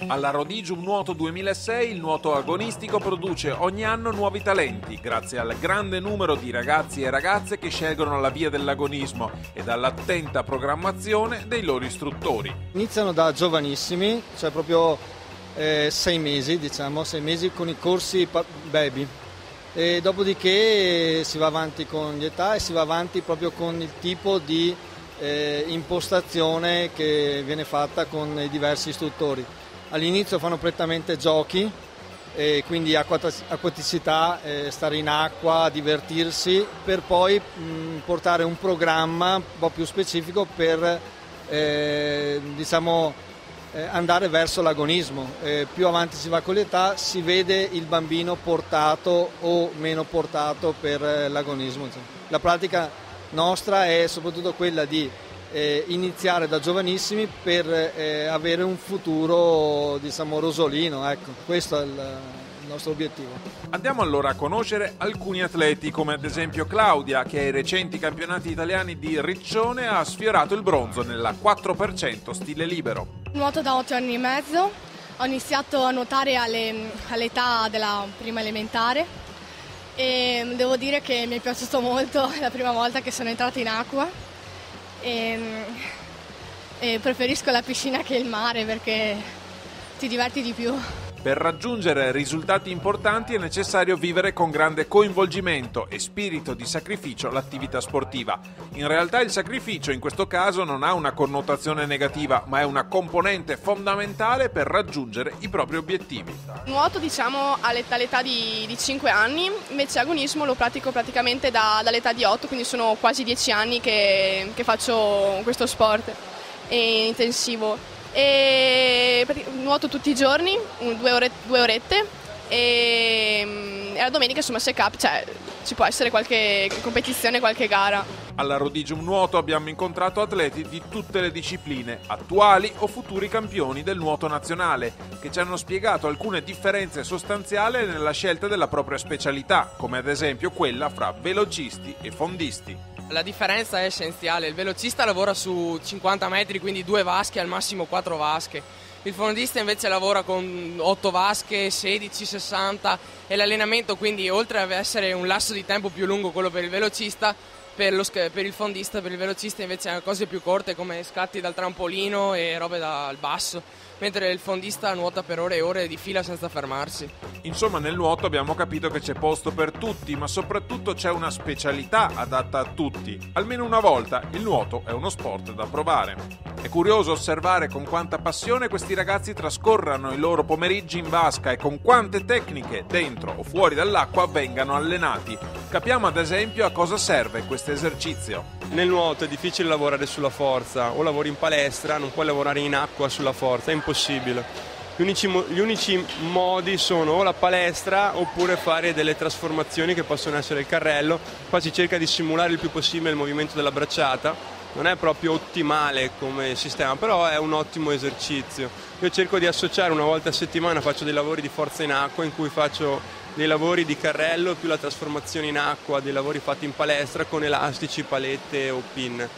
Alla Rodigium Nuoto 2006 il nuoto agonistico produce ogni anno nuovi talenti, grazie al grande numero di ragazzi e ragazze che scelgono la via dell'agonismo e dall'attenta programmazione dei loro istruttori. Iniziano da giovanissimi, cioè proprio 6 mesi, diciamo, 6 mesi con i corsi baby. E dopodiché si va avanti con l'età e si va avanti proprio con il tipo di impostazione che viene fatta con i diversi istruttori. All'inizio fanno prettamente giochi, quindi acquaticità, stare in acqua, divertirsi, per poi portare un programma un po' più specifico per andare verso l'agonismo. Più avanti si va con l'età, si vede il bambino portato o meno portato per l'agonismo. La pratica nostra è soprattutto quella di iniziare da giovanissimi per avere un futuro, diciamo, rosolino, ecco, questo è il nostro obiettivo. Andiamo allora a conoscere alcuni atleti, come ad esempio Claudia, che ai recenti campionati italiani di Riccione ha sfiorato il bronzo nella 4% stile libero. Nuoto da 8 anni e mezzo, ho iniziato a nuotare all'età della prima elementare e devo dire che mi è piaciuto molto la prima volta che sono entrata in acqua. E preferisco la piscina che il mare perché ti diverti di più. Per raggiungere risultati importanti è necessario vivere con grande coinvolgimento e spirito di sacrificio l'attività sportiva. In realtà il sacrificio in questo caso non ha una connotazione negativa, ma è una componente fondamentale per raggiungere i propri obiettivi. Nuoto diciamo all'età di 5 anni, invece agonismo lo pratico praticamente dall'età di 8, quindi sono quasi 10 anni che faccio questo sport intensivo. E nuoto tutti i giorni, 2 orette e la domenica insomma se cioè ci può essere qualche competizione, qualche gara. Alla Rodigium Nuoto abbiamo incontrato atleti di tutte le discipline, attuali o futuri campioni del nuoto nazionale, che ci hanno spiegato alcune differenze sostanziali nella scelta della propria specialità, come ad esempio quella fra velocisti e fondisti. La differenza è essenziale, il velocista lavora su 50 metri, quindi 2 vasche, al massimo 4 vasche. Il fondista invece lavora con 8 vasche, 16, 60 e l'allenamento, quindi oltre ad essere un lasso di tempo più lungo quello per il velocista, per il fondista, per il velocista invece ha cose più corte come scatti dal trampolino e robe dal basso, mentre il fondista nuota per ore e ore di fila senza fermarsi. Insomma, nel nuoto abbiamo capito che c'è posto per tutti, ma soprattutto c'è una specialità adatta a tutti. Almeno una volta il nuoto è uno sport da provare. È curioso osservare con quanta passione questi ragazzi trascorrano i loro pomeriggi in vasca e con quante tecniche, dentro o fuori dall'acqua, vengano allenati. Capiamo ad esempio a cosa serve questo esercizio. Nel nuoto è difficile lavorare sulla forza, o lavori in palestra, non puoi lavorare in acqua sulla forza, è impossibile. Gli unici modi sono o la palestra oppure fare delle trasformazioni che possono essere il carrello. Qua si cerca di simulare il più possibile il movimento della bracciata, non è proprio ottimale come sistema, però è un ottimo esercizio. Io cerco di associare una volta a settimana, faccio dei lavori di forza in acqua in cui faccio dei lavori di carrello più la trasformazione in acqua, dei lavori fatti in palestra con elastici, palette o pin.